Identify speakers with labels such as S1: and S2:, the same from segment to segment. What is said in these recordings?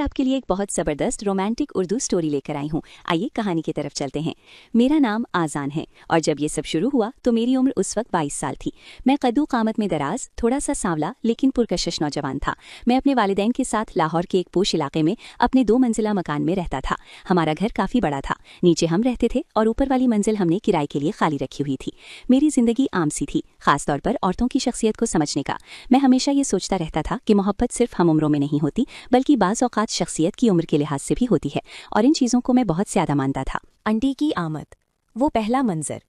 S1: आपके लिए एक बहुत ज़बरदस्त रोमांटिक उर्दू स्टोरी लेकर आई हूँ। आइए कहानी की तरफ चलते हैं। मेरा नाम आज़ान है और जब ये सब शुरू हुआ तो मेरी उम्र उस वक्त 22 साल थी। मैं कद्दू कामत में दराज, थोड़ा सा सांवला लेकिन पुरकशिश नौजवान था। मैं अपने वालिदैन के साथ लाहौर के एक पोश इलाके में अपने 2 मंजिला मकान में रहता था। हमारा घर काफ़ी बड़ा था। नीचे हम रहते थे और ऊपर वाली मंजिल हमने किराए के लिए खाली रखी हुई थी। मेरी ज़िंदगी आम सी थी, खासतौर पर औरतों की शख्सियत को समझने का। मैं हमेशा ये सोचता रहता था कि मोहब्बत सिर्फ हम उम्रों में नहीं होती, बल्कि बाज़ औक़ात शख्सियत की उम्र के लिहाज से भी होती है, और इन चीज़ों को मैं बहुत ज़्यादा मानता था।
S2: आंटी की आमद। वो पहला मंजर।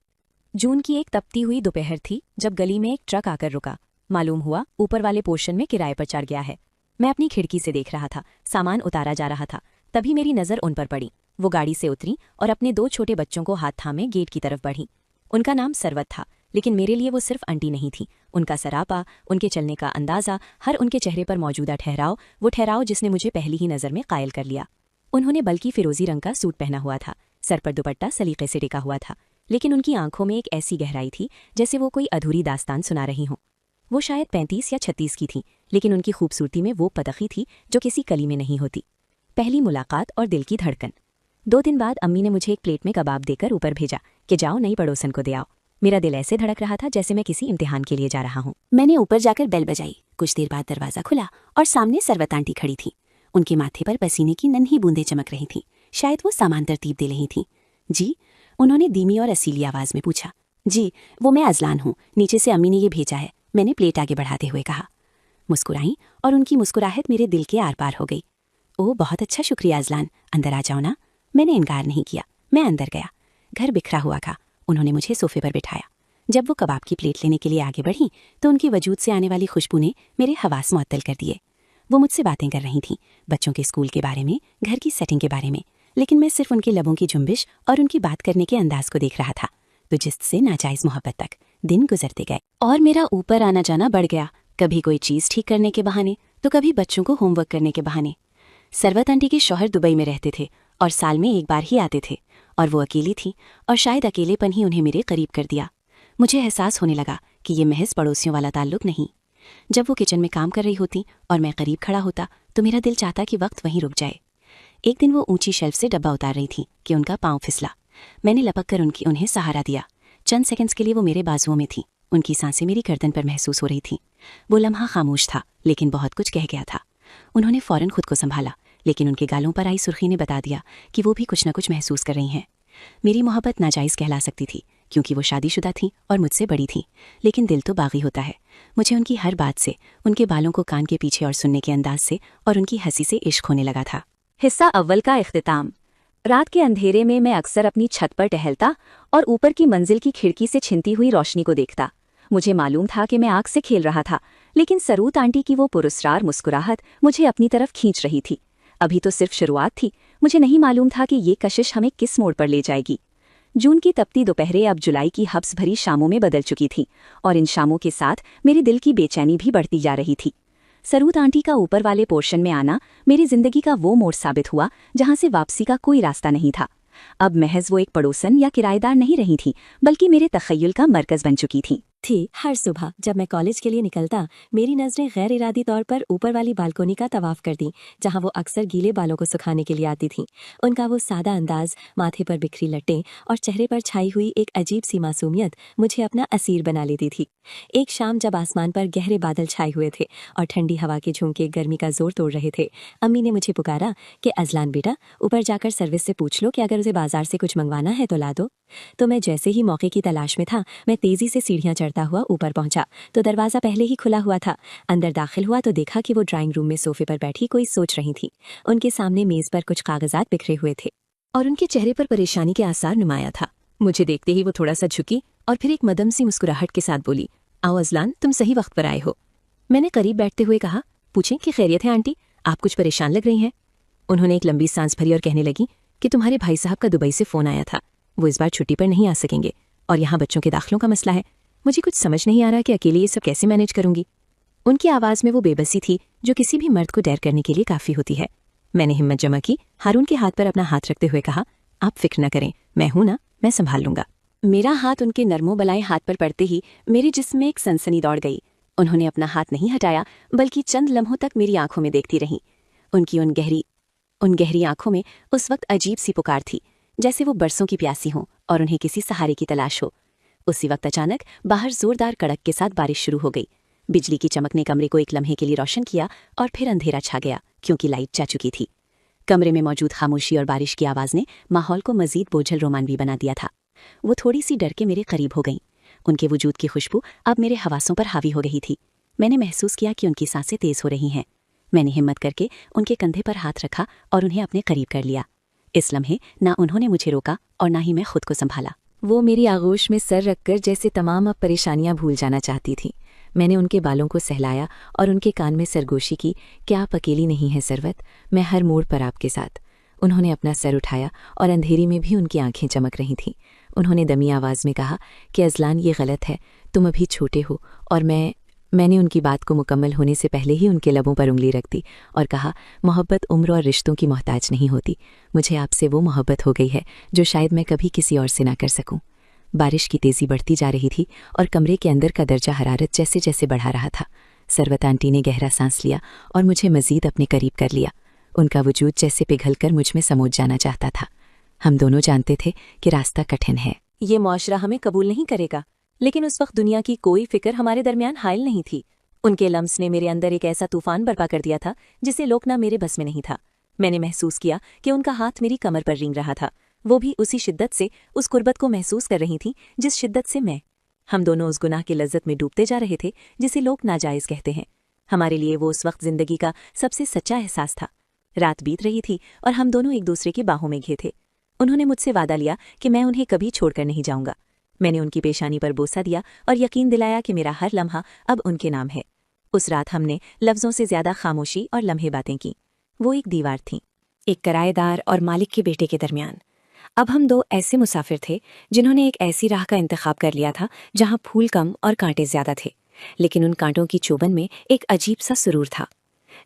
S2: जून की एक तपती हुई दोपहर थी जब गली में एक ट्रक आकर रुका। मालूम हुआ ऊपर वाले पोर्शन में किराए पर चढ़ गया है। मैं अपनी खिड़की से देख रहा था, सामान उतारा जा रहा था। तभी मेरी नज़र उन पर पड़ी। वो गाड़ी से उतरी और अपने 2 छोटे बच्चों को हाथ थामे गेट की तरफ बढ़ी। उनका नाम सरवत था, लेकिन मेरे लिए वो सिर्फ आंटी नहीं थी। उनका सरापा, उनके चलने का अंदाज़ा, हर उनके चेहरे पर मौजूदा ठहराव, वो ठहराव जिसने मुझे पहली ही नज़र में कायल कर लिया। उन्होंने बल्कि फिरोजी रंग का सूट पहना हुआ था, सर पर दुपट्टा सलीके से टिका हुआ था, लेकिन उनकी आंखों में एक ऐसी गहराई थी जैसे वो कोई अधूरी दास्तान सुना रही हों। वो शायद 35 या 36 की थी, लेकिन उनकी खूबसूरती में वो पदखी थी जो किसी कली में नहीं होती। पहली मुलाकात और दिल की धड़कन। 2 दिन बाद अम्मी ने मुझे एक प्लेट में कबाब देकर ऊपर भेजा कि जाओ नई पड़ोसन को दे आओ। मेरा दिल ऐसे धड़क रहा था जैसे मैं किसी इम्तिहान के लिए जा रहा हूँ।
S1: मैंने ऊपर जाकर बेल बजाई। कुछ देर बाद दरवाज़ा खुला और सामने सरवत आंटी खड़ी थी। उनके माथे पर पसीने की नन्ही बूंदें चमक रही थीं। शायद वो सामान तरतीब दे रही थीं। जी, उन्होंने धीमी और असीली आवाज़ में पूछा। जी, वो मैं अजलान हूँ, नीचे से अम्मी ने ये भेजा है, मैंने प्लेट आगे बढ़ाते हुए कहा। मुस्कुराई और उनकी मुस्कुराहट मेरे दिल के आर पार हो गई। ओह, बहुत अच्छा शुक्रिया अजलान, अंदर आ जाओ ना। मैंने इनकार नहीं किया। मैं अंदर गया। घर बिखरा हुआ था। उन्होंने मुझे सोफे पर बिठाया। जब वो कबाब की प्लेट लेने के लिए आगे बढ़ी तो उनके वजूद से आने वाली खुशबू ने मेरे हवास मुअत्तल कर दिए। वो मुझसे बातें कर रही थीं, बच्चों के स्कूल के बारे में, घर की सेटिंग के बारे में, लेकिन मैं सिर्फ उनके लबों की जुम्बिश और उनकी बात करने के अंदाज को देख रहा था। तो जिससे नाजायज़ मोहब्बत तक दिन गुजरते गए और मेरा ऊपर आना जाना बढ़ गया। कभी कोई चीज़ ठीक करने के बहाने तो कभी बच्चों को होमवर्क करने के बहाने। सरवत आंटी के शौहर दुबई में रहते थे और साल में एक बार ही आते थे, और वो अकेली थी, और शायद अकेलेपन ही उन्हें मेरे करीब कर दिया। मुझे एहसास होने लगा कि ये महज पड़ोसियों वाला ताल्लुक नहीं। जब वो किचन में काम कर रही होती और मैं करीब खड़ा होता तो मेरा दिल चाहता कि वक्त वहीं रुक जाए। एक दिन वो ऊंची शेल्फ से डब्बा उतार रही थी कि उनका पाँव फिसला। मैंने लपक कर उन्हें सहारा दिया। चंद सेकंड्स के लिए वो मेरे बाजुओं में थी। उनकी सांसें मेरी गर्दन पर महसूस हो रही थी। वो लम्हा खामोश था, लेकिन बहुत कुछ कह गया था। उन्होंने फौरन खुद को संभाला, लेकिन उनके गालों पर आई सुर्खी ने बता दिया कि वो भी कुछ न कुछ महसूस कर रही हैं। मेरी मोहब्बत नाजायज़ कहला सकती थी, क्योंकि वो शादीशुदा थी और मुझसे बड़ी थी, लेकिन दिल तो बागी होता है। मुझे उनकी हर बात से, उनके बालों को कान के पीछे और सुनने के अंदाज से और उनकी हंसी से इश्क होने लगा था। हिस्सा अव्वल का इख्तिताम। रात के अंधेरे में मैं अक्सर अपनी छत पर टहलता और ऊपर की मंजिल की खिड़की से छिनती हुई रोशनी को देखता। मुझे मालूम था कि मैं आग से खेल रहा था, लेकिन सरूत आंटी की वो पुरस्कार मुस्कुराहट मुझे अपनी तरफ खींच रही थी। अभी तो सिर्फ शुरुआत थी। मुझे नहीं मालूम था कि ये कशिश हमें किस मोड़ पर ले जाएगी। जून की तपती दोपहरें अब जुलाई की हब्स भरी शामों में बदल चुकी थी, और इन शामों के साथ मेरे दिल की बेचैनी भी बढ़ती जा रही थी। सरूत आंटी का ऊपर वाले पोर्शन में आना मेरी जिंदगी का वो मोड़ साबित हुआ जहां से वापसी का कोई रास्ता नहीं था। अब महज वो एक पड़ोसन या किराएदार नहीं रही थी, बल्कि मेरे तखय्युल का मरकज बन चुकी थी। हर सुबह जब मैं कॉलेज के लिए निकलता, मेरी नजरें गैर इरादी तौर पर ऊपर वाली बालकोनी का तवाफ करती, जहां वो अक्सर गीले बालों को सुखाने के लिए आती थीं। उनका वो सादा अंदाज, माथे पर बिखरी लट्टें और चेहरे पर छाई हुई एक अजीब सी मासूमियत मुझे अपना असीर बना लेती थी। एक शाम जब आसमान पर गहरे बादल छाए हुए थे और ठंडी हवा के झोंके गर्मी का जोर तोड़ रहे थे, अम्मी ने मुझे पुकारा कि अजलान बेटा, ऊपर जाकर सर्विस से पूछ लो कि अगर उसे बाजार से कुछ मंगवाना है तो ला दो। तो मैं जैसे ही मौके की तलाश में था, मैं तेजी से सीढ़ियां चढ़ता हुआ ऊपर पहुंचा तो दरवाजा पहले ही खुला हुआ था। अंदर दाखिल हुआ तो देखा कि वो ड्राइंग रूम में सोफे पर बैठी कोई सोच रही थी। उनके सामने मेज पर कुछ कागजात बिखरे हुए थे और उनके चेहरे पर परेशानी के आसार नुमाया था। मुझे देखते ही वो थोड़ा सा झुकी और फिर एक मदम सी मुस्कुराहट के साथ बोली, आओ अजलान, तुम सही वक्त पर आए हो। मैंने करीब बैठते हुए कहा, पूछें कि खैरियत है आंटी, आप कुछ परेशान लग रही हैं। उन्होंने एक लंबी सांस भरी और कहने लगी कि तुम्हारे भाई साहब का दुबई से फ़ोन आया था। वो इस बार छुट्टी पर नहीं आ सकेंगे और यहाँ बच्चों के दाखिलों का मसला है। मुझे कुछ समझ नहीं आ रहा कि अकेले ये सब कैसे मैनेज करूंगी। उनकी आवाज़ में वो बेबसी थी जो किसी भी मर्द को डैर करने के लिए काफ़ी होती है। मैंने हिम्मत जमा की, हारून के हाथ पर अपना हाथ रखते हुए कहा, आप फिक्र न करें, मैं हूं ना, मैं संभाल लूंगा। मेरा हाथ उनके नरमो बलाए हाथ पर पड़ते ही मेरे जिस्म में एक सनसनी दौड़ गई। उन्होंने अपना हाथ नहीं हटाया, बल्कि चंद लम्हों तक मेरी आंखों में देखती रहीं। उनकी उन गहरी उन गहरी आंखों में उस वक्त अजीब सी पुकार थी, जैसे वो बरसों की प्यासी हों और उन्हें किसी सहारे की तलाश हो। उसी वक्त अचानक बाहर जोरदार कड़क के साथ बारिश शुरू हो गई। बिजली की चमक ने कमरे को एक लम्हे के लिए रोशन किया और फिर अंधेरा छा गया, क्योंकि लाइट जा चुकी थी। कमरे में मौजूद खामोशी और बारिश की आवाज़ ने माहौल को मजीद बोझल रोमानवी बना दिया था। वो थोड़ी सी डर के मेरे करीब हो गईं। उनके वजूद की खुशबू अब मेरे हवासों पर हावी हो रही थी। मैंने महसूस किया कि उनकी सांसें तेज हो रही हैं। मैंने हिम्मत करके उनके कंधे पर हाथ रखा और उन्हें अपने करीब कर लिया। इस लम्हे ना उन्होंने मुझे रोका और ना ही मैं खुद को संभाला।
S2: वो मेरी आगोश में सर रखकर जैसे तमाम अब परेशानियां भूल जाना चाहती थी। मैंने उनके बालों को सहलाया और उनके कान में सरगोशी की कि आप अकेली नहीं हैं सरवत, मैं हर मोड़ पर आपके साथ। उन्होंने अपना सर उठाया और अंधेरी में भी उनकी आंखें चमक रही थीं। उन्होंने दमी आवाज़ में कहा कि अज़लान, ये गलत है, तुम अभी छोटे हो। और मैंने उनकी बात को मुकम्मल होने से पहले ही उनके लबों पर उंगली रख दी और कहा, मोहब्बत उम्र और रिश्तों की मोहताज नहीं होती। मुझे आपसे वो मोहब्बत हो गई है जो शायद मैं कभी किसी और से ना कर सकूं। बारिश की तेज़ी बढ़ती जा रही थी और कमरे के अंदर का दर्जा हरारत जैसे जैसे बढ़ा रहा था। सरवत आंटी ने गहरा सांस लिया और मुझे मज़ीद अपने करीब कर लिया। उनका वजूद जैसे पिघलकर मुझ में समोच जाना चाहता था। हम दोनों जानते थे कि रास्ता कठिन है।
S1: ये मुआशरा हमें कबूल नहीं करेगा, लेकिन उस वक्त दुनिया की कोई फिक्र हमारे दरमियान हायल नहीं थी। उनके लम्स ने मेरे अंदर एक ऐसा तूफान बर्पा कर दिया था जिसे रोकना मेरे बस में नहीं था। मैंने महसूस किया कि उनका हाथ मेरी कमर पर रेंग रहा था। वो भी उसी शिद्दत से उस कुर्बत को महसूस कर रही थी जिस शिद्दत से मैं। हम दोनों उस गुनाह की लज्जत में डूबते जा रहे थे जिसे लोग नाजायज़ कहते हैं। हमारे लिए वो उस वक्त जिंदगी का सबसे सच्चा एहसास था। रात बीत रही थी और हम दोनों एक दूसरे की बाहों में घिरे थे। उन्होंने मुझसे वादा लिया कि मैं उन्हें कभी छोड़कर नहीं जाऊंगा। मैंने उनकी पेशानी पर बोसा दिया और यकीन दिलाया कि मेरा हर लम्हा अब उनके नाम है। उस रात हमने लफ्ज़ों से ज़्यादा खामोशी और लम्हे बातें की। वो एक दीवार थी, एक किराएदार और मालिक के बेटे के दरमियान। अब हम दो ऐसे मुसाफिर थे जिन्होंने एक ऐसी राह का इंतखाब कर लिया था जहाँ फूल कम और कांटे ज़्यादा थे, लेकिन उन कांटों की चोबन में एक अजीब सा सुरूर था।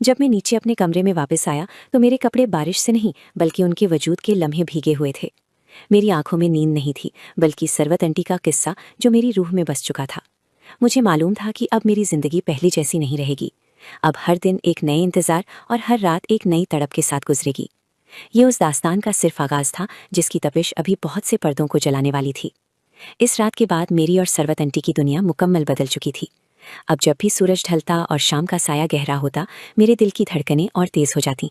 S1: जब मैं नीचे अपने कमरे में वापस आया तो मेरे कपड़े बारिश से नहीं बल्कि उनके वजूद के लम्हे भीगे हुए थे। मेरी आंखों में नींद नहीं थी, बल्कि सरवत आंटी का किस्सा जो मेरी रूह में बस चुका था। मुझे मालूम था कि अब मेरी ज़िंदगी पहली जैसी नहीं रहेगी। अब हर दिन एक नए इंतज़ार और हर रात एक नई तड़प के साथ गुजरेगी। ये उस दास्तान का सिर्फ आगाज़ था जिसकी तपिश अभी बहुत से पर्दों को जलाने वाली थी। इस रात के बाद मेरी और सरवत आंटी की दुनिया मुकम्मल बदल चुकी थी। अब जब भी सूरज ढलता और शाम का साया गहरा होता, मेरे दिल की धड़कनें और तेज़ हो जाती।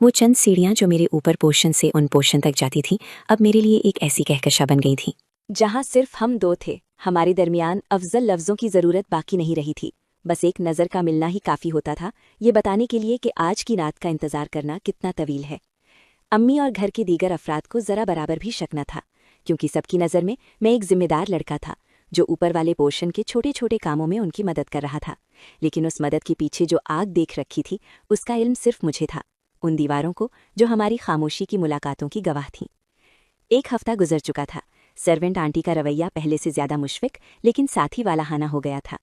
S1: वो चंद सीढ़ियाँ जो मेरे ऊपर पोर्शन से उन पोर्शन तक जाती थीं, अब मेरे लिए एक ऐसी कहकशा बन गई थी जहाँ सिर्फ हम दो थे। हमारे दरमियान अफजल लफ्ज़ों की ज़रूरत बाकी नहीं रही थी। बस एक नज़र का मिलना ही काफ़ी होता था, ये बताने के लिए कि आज की रात का इंतज़ार करना कितना तवील है। अम्मी और घर के दीगर अफराद को ज़रा बराबर भी शक न था, क्योंकि सबकी नज़र में मैं एक जिम्मेदार लड़का था जो ऊपर वाले पोर्शन के छोटे छोटे कामों में उनकी मदद कर रहा था। लेकिन उस मदद के पीछे जो आग देख रखी थी, उसका इल्म सिर्फ मुझे था, उन दीवारों को जो हमारी खामोशी की मुलाकातों की गवाह थीं। एक हफ्ता गुजर चुका था। सर्वेंट आंटी का रवैया पहले से ज़्यादा मुशफ़िक लेकिन साथ ही वालाहाना हो गया था।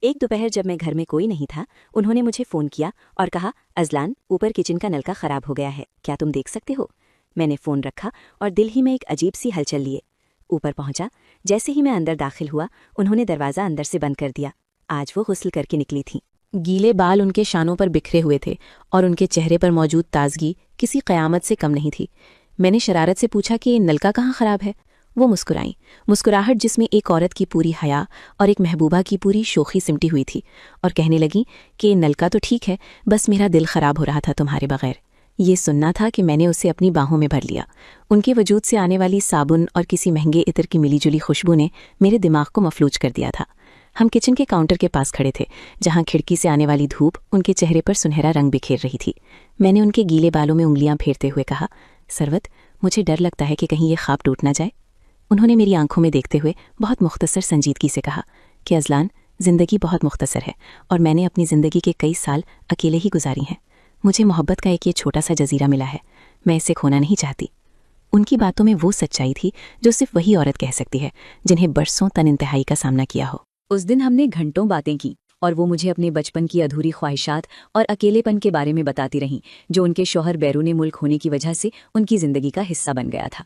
S1: एक दोपहर जब मैं घर में कोई नहीं था, उन्होंने मुझे फ़ोन किया और कहा, अज़लान, ऊपर किचन का नलका ख़राब हो गया है, क्या तुम देख सकते हो? मैंने फ़ोन रखा और दिल ही में एक अजीब सी हलचल लिए ऊपर पहुंचा। जैसे ही मैं अंदर दाखिल हुआ, उन्होंने दरवाज़ा अंदर से बंद कर दिया। आज वो गुस्ल करके निकली थीं।
S2: गीले बाल उनके शानों पर बिखरे हुए थे और उनके चेहरे पर मौजूद ताजगी किसी क़यामत से कम नहीं थी। मैंने शरारत से पूछा कि ये नलका कहाँ ख़राब है। वो मुस्कुराईं, मुस्कुराहट जिसमें एक औरत की पूरी हया और एक महबूबा की पूरी शोखी सिमटी हुई थी, और कहने लगी कि नलका तो ठीक है, बस मेरा दिल ख़राब हो रहा था तुम्हारे बग़ैर। ये सुनना था कि मैंने उसे अपनी बाहों में भर लिया। उनके वजूद से आने वाली साबुन और किसी महंगे इत्र की मिलीजुली खुशबू ने मेरे दिमाग को मफलूज कर दिया था। हम किचन के काउंटर के पास खड़े थे, जहाँ खिड़की से आने वाली धूप उनके चेहरे पर सुनहरा रंग बिखेर रही थी। मैंने उनके गीले बालों में उंगलियां फेरते हुए कहा, सरवत, मुझे डर लगता है कि कहीं ये ख्वाब टूट ना जाए। उन्होंने मेरी आंखों में देखते हुए बहुत मुख्तसर संजीदगी से कहा कि अज़लान, ज़िंदगी बहुत मुख्तसर है और मैंने अपनी ज़िंदगी के कई साल अकेले ही गुजारी हैं। मुझे मोहब्बत का एक ये छोटा सा जजीरा मिला है, मैं इसे खोना नहीं चाहती। उनकी बातों में वो सच्चाई थी जो सिर्फ वही औरत कह सकती है जिन्हें बरसों तन इंतहाई का सामना किया हो।
S1: उस दिन हमने घंटों बातें की और वो मुझे अपने बचपन की अधूरी ख्वाहिशात और अकेलेपन के बारे में बताती रहीं, जो उनके शौहर बैरूने मुल्क होने की वजह से उनकी ज़िंदगी का हिस्सा बन गया था।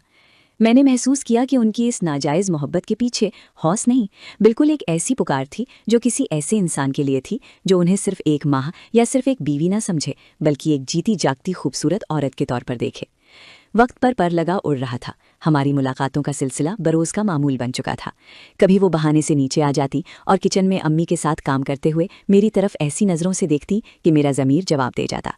S2: मैंने महसूस किया कि उनकी इस नाजायज़ मोहब्बत के पीछे हौस नहीं, बिल्कुल एक ऐसी पुकार थी जो किसी ऐसे इंसान के लिए थी जो उन्हें सिर्फ एक माँ या सिर्फ एक बीवी ना समझे, बल्कि एक जीती जागती खूबसूरत औरत के तौर पर देखे। वक्त पर लगा उड़ रहा था। हमारी मुलाकातों का सिलसिला बरोज़ का मामूल बन चुका था। कभी वो बहाने से नीचे आ जाती और किचन में अम्मी के साथ काम करते हुए मेरी तरफ ऐसी नज़रों से देखती कि मेरा ज़मीर जवाब दे जाता।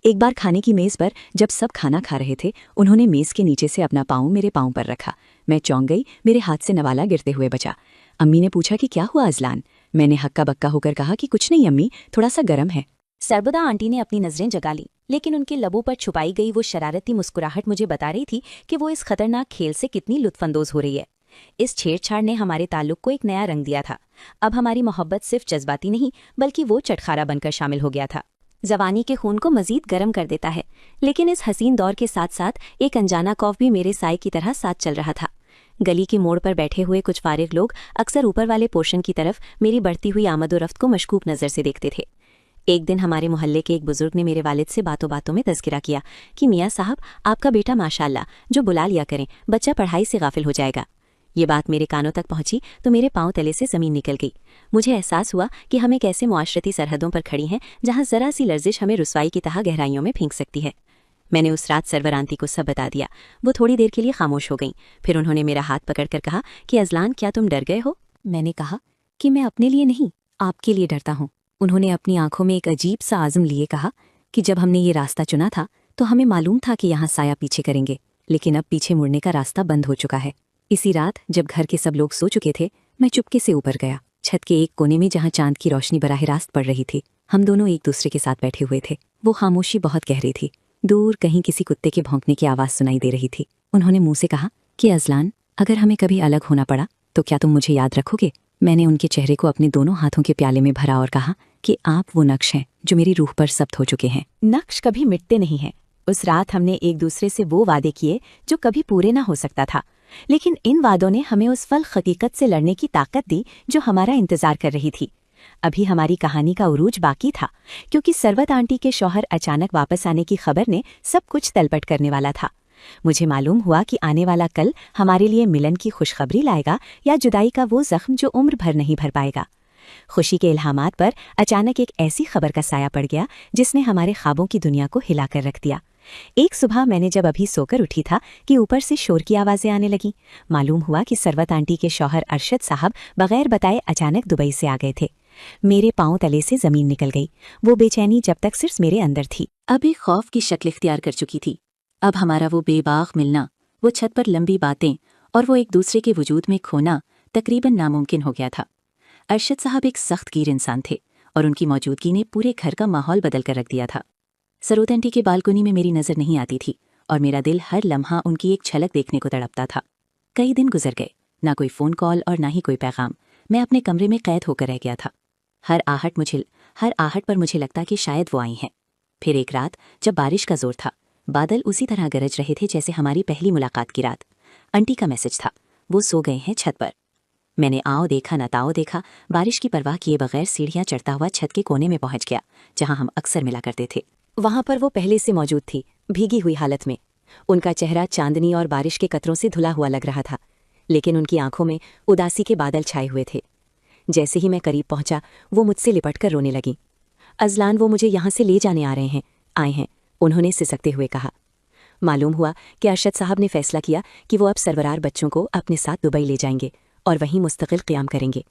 S2: एक बार खाने की मेज़ पर जब सब खाना खा रहे थे, उन्होंने मेज़ के नीचे से अपना पाँव मेरे पाँव पर रखा। मैं चौंक गई, मेरे हाथ से नवाला गिरते हुए बचा। अम्मी ने पूछा कि क्या हुआ अज़लान? मैंने हक्का बक्का होकर कहा कि कुछ नहीं अम्मी, थोड़ा सा गर्म है।
S1: सरबदा आंटी ने अपनी नजरें जगा ली, लेकिन उनके लबों पर छुपाई गई वो शरारती मुस्कुराहट मुझे बता रही थी कि वो इस खतरनाक खेल से कितनी लुत्फानंदोज हो रही है। इस छेड़छाड़ ने हमारे ताल्लुक को एक नया रंग दिया था। अब हमारी मोहब्बत सिर्फ जज्बाती नहीं, बल्कि वो चटखारा बनकर शामिल हो गया था। जवानी के खून को मजीद गर्म कर देता है, लेकिन इस हसीन दौर के साथ साथ एक अनजाना खौफ भी मेरे साए की तरह साथ चल रहा था। गली के मोड़ पर बैठे हुए कुछ फारिग लोग अक्सर ऊपर वाले पोर्शन की तरफ मेरी बढ़ती हुई आमदोरफ्त को मशकूक नज़र से देखते थे। एक दिन हमारे मोहल्ले के एक बुजुर्ग ने मेरे वालिद से बातों बातों में तज़किरा किया कि मियाँ साहब, आपका बेटा माशाअल्लाह जो बुला लिया करें, बच्चा पढ़ाई से गाफिल हो जाएगा। ये बात मेरे कानों तक पहुंची तो मेरे पांव तले से ज़मीन निकल गई। मुझे एहसास हुआ कि हम एक ऐसे मुआशरती सरहदों पर खड़ी हैं जहां ज़रा सी लर्जिश हमें रुसवाई की तह गहराइयों में फेंक सकती है। मैंने उस रात सरवर आंटी को सब बता दिया। वो थोड़ी देर के लिए खामोश हो गईं, फिर उन्होंने मेरा हाथ पकड़कर कहा कि अज़लान, क्या तुम डर गए हो? मैंने कहा कि मैं अपने लिए नहीं, आपके लिए डरता हूँ। उन्होंने अपनी आंखों में एक अजीब सा आज़म लिए कहा कि जब हमने ये रास्ता चुना था तो हमें मालूम था कि यहाँ साया पीछे करेंगे, लेकिन अब पीछे मुड़ने का रास्ता बंद हो चुका है। इसी रात जब घर के सब लोग सो चुके थे, मैं चुपके से ऊपर गया। छत के एक कोने में जहाँ चांद की रोशनी बराह रास्त पड़ रही थी, हम दोनों एक दूसरे के साथ बैठे हुए थे। वो खामोशी बहुत गहरी थी। दूर कहीं किसी कुत्ते के भौंकने की आवाज़ सुनाई दे रही थी। उन्होंने मुंह से कहा कि अज़लान, अगर हमें कभी अलग होना पड़ा तो क्या तुम मुझे याद रखोगे? मैंने उनके चेहरे को अपने दोनों हाथों के प्याले में भरा और कहा कि आप वो नक्श हैं जो मेरी रूह पर सब्त हो चुके हैं। नक्श कभी मिटते नहीं हैं। उस रात हमने एक दूसरे से वो वादे किए जो कभी पूरे ना हो सकता था, लेकिन इन वादों ने हमें उस फल हकीकत से लड़ने की ताकत दी जो हमारा इंतजार कर रही थी। अभी हमारी कहानी का उरूज बाकी था, क्योंकि सरवत आंटी के शौहर अचानक वापस आने की खबर ने सब कुछ तलपट करने वाला था। मुझे मालूम हुआ कि आने वाला कल हमारे लिए मिलन की खुशखबरी लाएगा या जुदाई का वो जख्म जो उम्र भर नहीं भर पाएगा। खुशी के इल्हामात पर अचानक एक ऐसी खबर का साया पड़ गया जिसने हमारे ख्वाबों की दुनिया को हिलाकर रख दिया। एक सुबह मैंने जब अभी सोकर उठी था कि ऊपर से शोर की आवाज़ें आने लगीं। मालूम हुआ कि सरवत आंटी के शौहर अरशद साहब बगैर बताए अचानक दुबई से आ गए थे। मेरे पांव तले से ज़मीन निकल गई। वो बेचैनी जब तक सिर्फ मेरे अंदर थी, अब एक खौफ की शक्ल इख्तियार कर चुकी थी। अब हमारा वो बेबाक मिलना, वो छत पर लंबी बातें और वो एक दूसरे के वजूद में खोना तकरीबन नामुमकिन हो गया था। अरशद साहब एक सख्त गिर इंसान थे और उनकी मौजूदगी ने पूरे घर का माहौल बदल कर रख दिया था। सरोद आंटी की बालकोनी में मेरी नज़र नहीं आती थी और मेरा दिल हर लम्हा उनकी एक झलक देखने को तड़पता था। कई दिन गुजर गए, ना कोई फ़ोन कॉल और ना ही कोई पैगाम। मैं अपने कमरे में कैद होकर रह गया था। हर आहट पर मुझे लगता कि शायद वो आई हैं। फिर एक रात जब बारिश का जोर था, बादल उसी तरह गरज रहे थे जैसे हमारी पहली मुलाकात की रात। आंटी का मैसेज था, वो सो गए हैं छत पर। मैंने आओ देखा न ताओ देखा, बारिश की परवाह किए बगैर सीढ़ियाँ चढ़ता हुआ छत के कोने में पहुंच गया जहां हम अक्सर मिला करते थे। वहां पर वो पहले से मौजूद थी, भीगी हुई हालत में। उनका चेहरा चांदनी और बारिश के कतरों से धुला हुआ लग रहा था, लेकिन उनकी आंखों में उदासी के बादल छाए हुए थे। जैसे ही मैं करीब पहुंचा, वो मुझसे लिपट कर रोने लगी। अज़लान, वो मुझे यहाँ से ले जाने आए हैं, उन्होंने सिसकते हुए कहा। मालूम हुआ कि अरशद साहब ने फैसला किया कि वो अब सरवरार बच्चों को अपने साथ दुबई ले जाएंगे और वहीं मुस्तकिल क़याम करेंगे।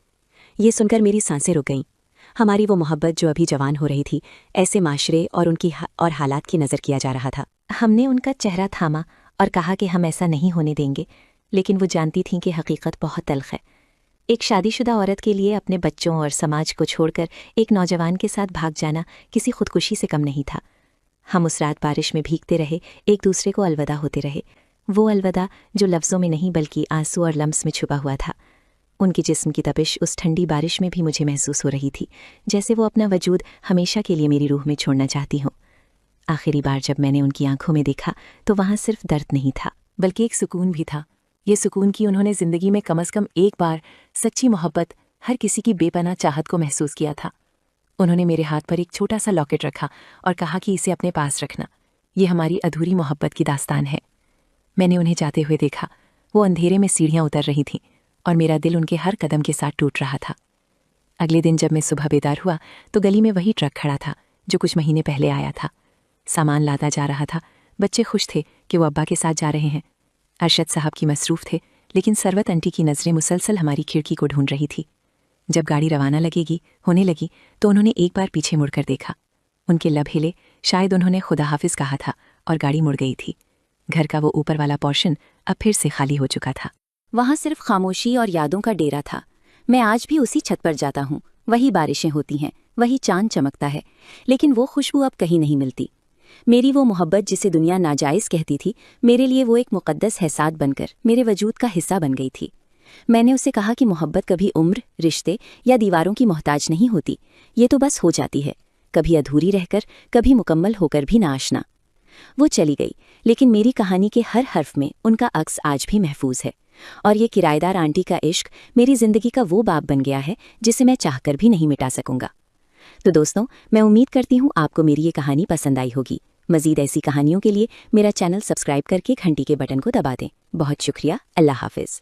S1: ये सुनकर मेरी सांसें रुक गईं। हमारी वो मोहब्बत जो अभी जवान हो रही थी, ऐसे माशरे और उनकी और हालात की नज़र किया जा रहा था। हमने उनका चेहरा थामा और कहा कि हम ऐसा नहीं होने देंगे, लेकिन वो जानती थीं कि हकीकत बहुत तल्ख है। एक शादीशुदा औरत के लिए अपने बच्चों और समाज को छोड़कर एक नौजवान के साथ भाग जाना किसी खुदकुशी से कम नहीं था। हम उस रात बारिश में भीगते रहे, एक दूसरे को अलविदा होते रहे। वो अलविदा जो लफ्ज़ों में नहीं बल्कि आंसू और लम्स में छुपा हुआ था। उनके जिस्म की तपिश उस ठंडी बारिश में भी मुझे महसूस हो रही थी, जैसे वो अपना वजूद हमेशा के लिए मेरी रूह में छोड़ना चाहती हों। आखिरी बार जब मैंने उनकी आंखों में देखा तो वहाँ सिर्फ दर्द नहीं था, बल्कि एक सुकून भी था। ये सुकून कि उन्होंने ज़िंदगी में कम से कम एक बार सच्ची मोहब्बत, हर किसी की बेपनाह चाहत को महसूस किया था। उन्होंने मेरे हाथ पर एक छोटा सा लॉकेट रखा और कहा कि इसे अपने पास रखना, ये हमारी अधूरी मोहब्बत की दास्तान है। मैंने उन्हें जाते हुए देखा। वो अंधेरे में सीढ़ियां उतर रही थीं और मेरा दिल उनके हर कदम के साथ टूट रहा था। अगले दिन जब मैं सुबह बेदार हुआ तो गली में वही ट्रक खड़ा था जो कुछ महीने पहले आया था। सामान लादा जा रहा था। बच्चे खुश थे कि वो अब्बा के साथ जा रहे हैं। अरशद साहब की मसरूफ़ थे, लेकिन सरवत आंटी की नज़रें मुसलसल हमारी खिड़की को ढूंढ रही थी। जब गाड़ी रवाना होने लगी तो उन्होंने एक बार पीछे मुड़कर देखा। उनके लब हिले, शायद उन्होंने खुदा हाफिज कहा था, और गाड़ी मुड़ गई थी। घर का वो ऊपर वाला पोर्शन अब फिर से खाली हो चुका था।
S2: वहाँ सिर्फ खामोशी और यादों का डेरा था। मैं आज भी उसी छत पर जाता हूँ। वही बारिशें होती हैं, वही चांद चमकता है, लेकिन वो खुशबू अब कहीं नहीं मिलती। मेरी वो मोहब्बत जिसे दुनिया नाजायज़ कहती थी, मेरे लिए वो एक मुक़द्दस एहसास बनकर मेरे वजूद का हिस्सा बन गई थी। मैंने उसे कहा कि मोहब्बत कभी उम्र, रिश्ते या दीवारों की मोहताज नहीं होती। ये तो बस हो जाती है, कभी अधूरी रहकर, कभी मुकम्मल होकर भी ना आशना। वो चली गई, लेकिन मेरी कहानी के हर हर्फ में उनका अक्स आज भी महफूज है। और ये किराएदार आंटी का इश्क मेरी ज़िंदगी का वो बाब बन गया है जिसे मैं चाहकर भी नहीं मिटा सकूंगा। तो दोस्तों, मैं उम्मीद करती हूँ आपको मेरी ये कहानी पसंद आई होगी। मज़ीद ऐसी कहानियों के लिए मेरा चैनल सब्सक्राइब करके घंटी के बटन को दबा दें। बहुत शुक्रिया। अल्लाह हाफिज़।